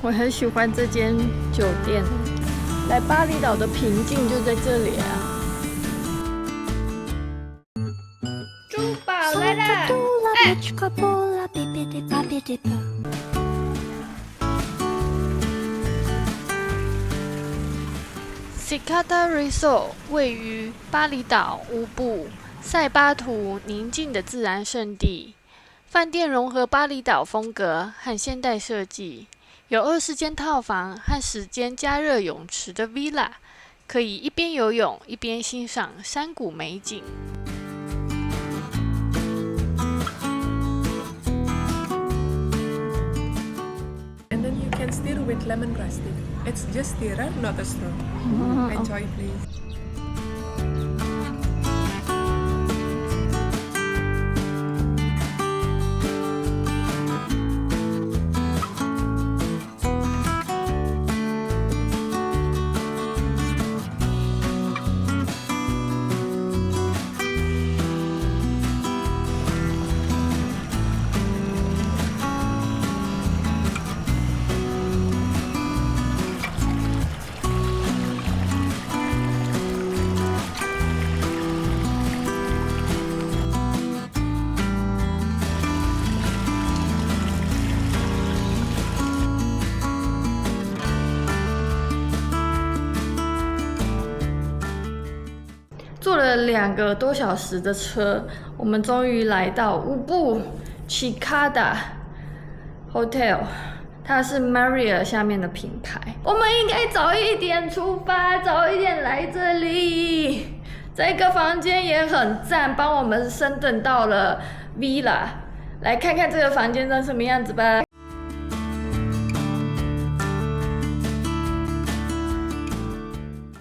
我很喜欢这间酒店。来巴厘岛的平静就在这里啊！珠宝来啦！Sikata Resort 位于巴厘岛乌布塞巴图宁静的自然胜地，饭店融合巴厘岛风格和现代设计，有20间套房和10间加热泳池的 villa， 可以一边游泳一边欣赏山谷美景。And then you can stir with lemongrass tea. It's just stirrer, not a straw. Enjoy, please.坐了2个多小时的车，我们终于来到乌布 Chikada Hotel， 它是 Marriott 下面的品牌。我们应该早一点出发，早一点来这里。这个房间也很赞，帮我们升等到了 Villa。来看看这个房间长什么样子吧。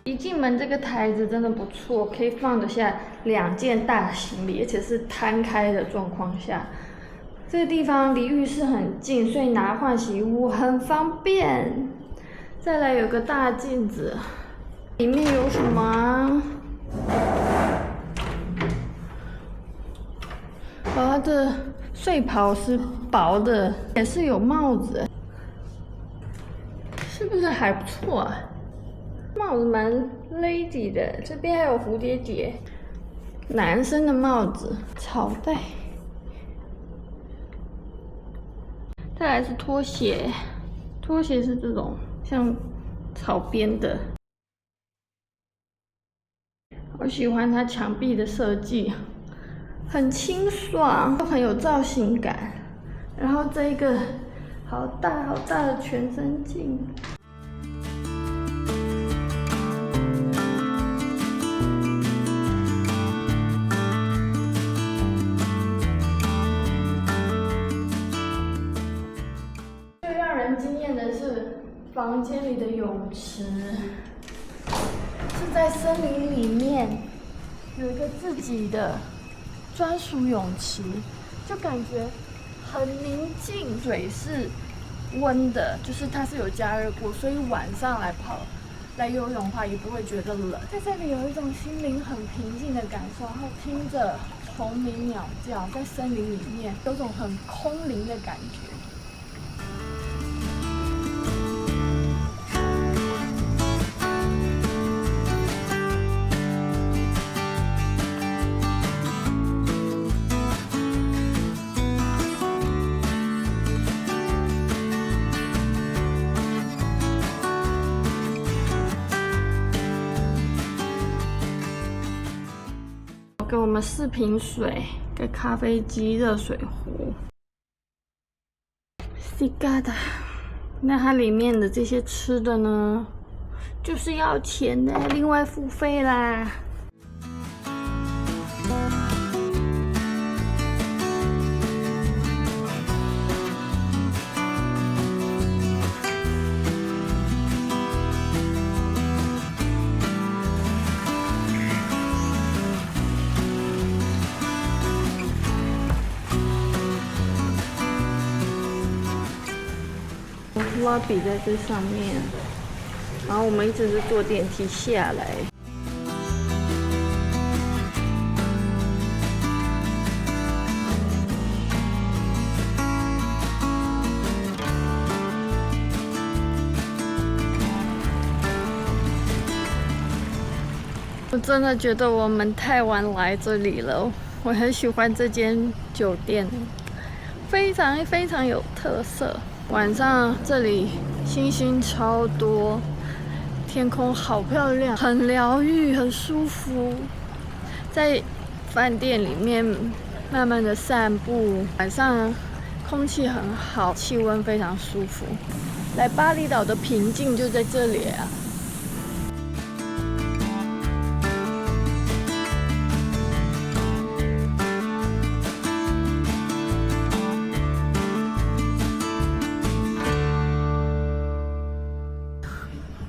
一进门，这个台子真的不错，可以放得下2件大行李，而且是摊开的状况下。这个地方离浴室很近，所以拿换洗物很方便。再来有个大镜子，里面有什么啊？它的睡袍是薄的，也是有帽子，是不是还不错啊？帽子蛮 lady 的，这边还有蝴蝶结，男生的帽子，草带。再来是拖鞋，拖鞋是这种像草编的，我喜欢它墙壁的设计，很清爽，又很有造型感。然后这一个好大好大的全身镜。惊艳的是房间里的泳池，是在森林里面有一个自己的专属泳池，就感觉很宁静，水是温的，就是它是有加热过，所以晚上来游泳的话也不会觉得冷。在这里有一种心灵很平静的感受，然后听着虫鸣鸟叫，在森林里面有种很空灵的感觉。给我们4瓶水，个咖啡机、热水壶。Sikata， 那它里面的这些吃的呢，就是要钱的，另外付费啦。lobby 在这上面，然后我们一直是坐电梯下来。我真的觉得我们太晚来这里了，我很喜欢这间酒店，非常非常有特色。晚上这里星星超多，天空好漂亮，很疗愈，很舒服。在饭店里面慢慢的散步，晚上空气很好，气温非常舒服。来巴厘岛的平静就在这里啊！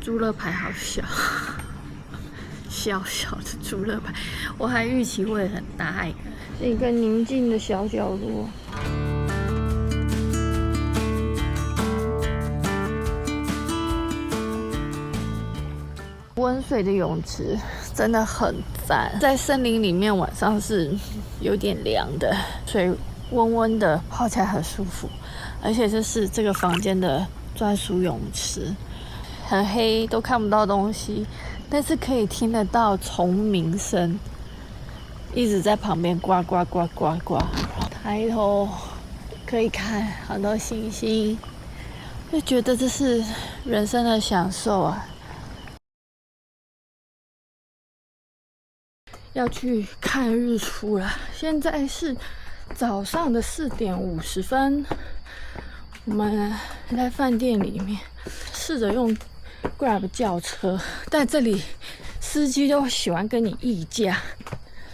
猪肋排好小，小小的猪肋排，我还预期会很大一个宁静的小角落。温水的泳池真的很赞，在森林里面晚上是有点凉的，水温温的，泡起来很舒服。而且这是这个房间的专属泳池，很黑都看不到东西，但是可以听得到虫鸣声，一直在旁边呱呱呱呱呱。抬头可以看好多星星，就觉得这是人生的享受啊！要去看日出了，现在是早上的4点50分。我们在饭店里面试着用 Grab 叫车，但这里司机都喜欢跟你议价，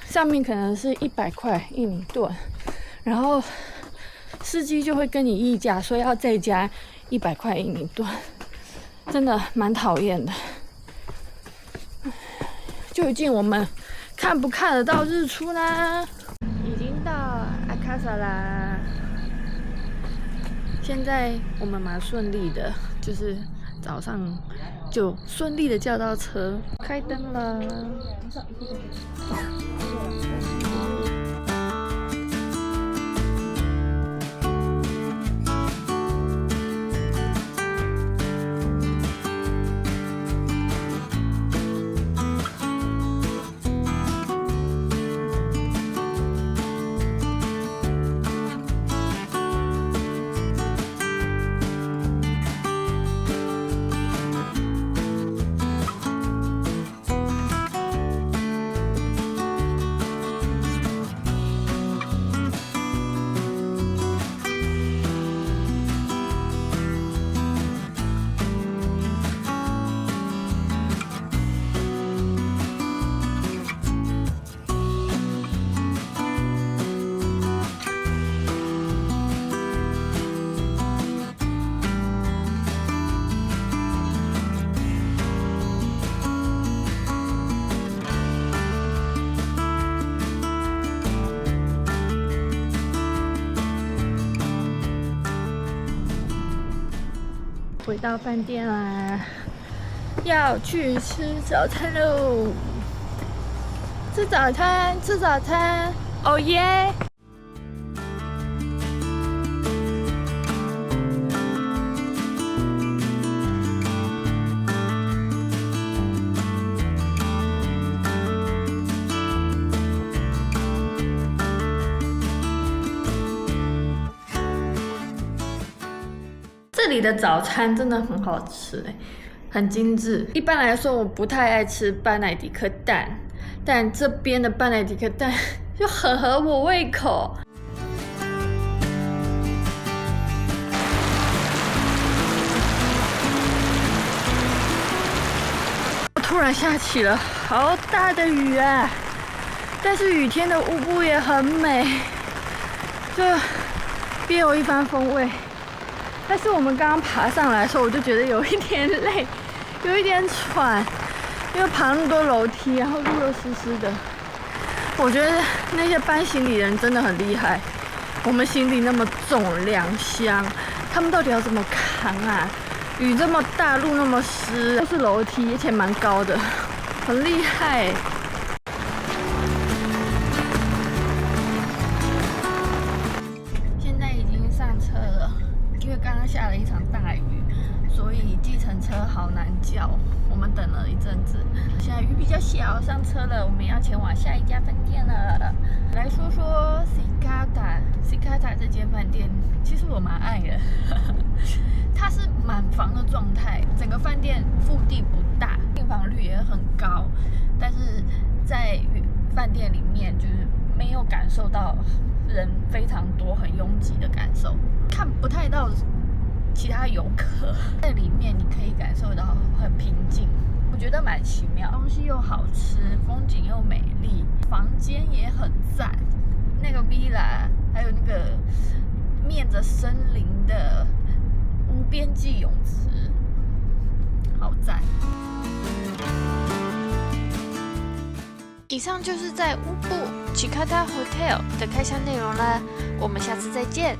上面可能是100块1米吨，然后司机就会跟你议价，说要再加100块1米吨，真的蛮讨厌的。究竟我们看不看得到日出呢？已经到阿卡萨啦，现在我们蛮顺利的，就是早上就顺利的叫到车，开灯了。回到饭店啦，要去吃早餐喽！吃早餐，吃早餐，哦耶！这里的早餐真的很好吃很精致。一般来说，我不太爱吃班乃迪克蛋，但这边的班乃迪克蛋就很合我胃口。突然下起了好大的雨啊！但是雨天的乌布也很美，就别有一番风味。但是我们刚刚爬上来的时候，我就觉得有一点累，有一点喘，因为爬那么多楼梯，然后路又湿湿的。我觉得那些搬行李的人真的很厉害，我们行李那么重，2箱，他们到底要怎么扛啊？雨这么大，路那么湿，都是楼梯，而且蛮高的，很厉害。现在已经上车了。因为刚刚下了一场大雨，所以计程车好难叫，我们等了一阵子，现在雨比较小，上车了，我们要前往下一家饭店了。来说说 Sikata 这间饭店，其实我蛮爱的，它是满房的状态，整个饭店腹地不大，订房率也很高，但是在饭店里面就是没有感受到人非常多、很拥挤的感受，看不太到其他游客，在里面你可以感受到很平静，我觉得蛮奇妙，东西又好吃，风景又美丽，房间也很赞，那个 villa 还有那个面着森林的无边际泳池，好赞。以上就是在乌布 Jakarta Hotel 的开箱内容啦，我们下次再见。